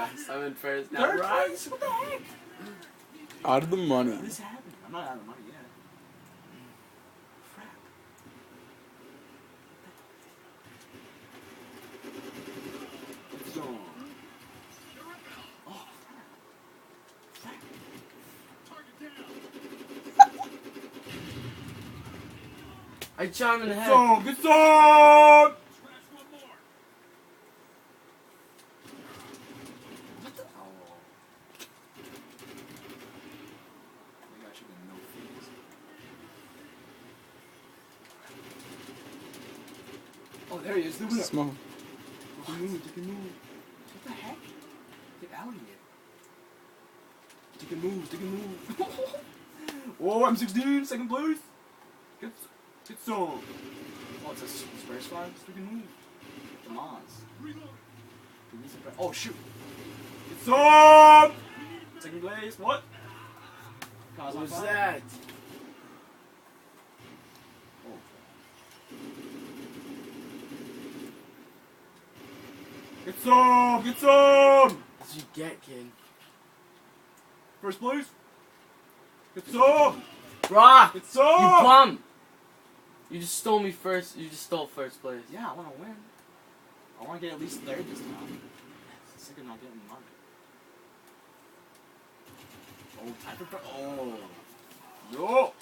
last. I'm in first now. Third Right? place? What the heck? Out of the money. What is happening? I'm not out of money yet. Crap. It's on. Oh, crap. I shot him in the head. Song, good song! What the? Oh. Maybe I should have no fees. Oh, there he is. The winner. Small. Take a move, take a move. What the heck? Get out of here. Take a move, take a move. Oh, I'm 16, second place. Get some. Oh, it's a Spurs flag? Take a move. Come on. Oh, shoot. Get some. Second place, what? What was that? Oh. Get some! Get some! What did you get, kid? First place. Get some! Brock! Get You some! bum! You just stole me first. You just stole first place. Yeah, I want to win. I want to get at least third this time. Sick of not getting money. Oh, type of. Oh. Yo!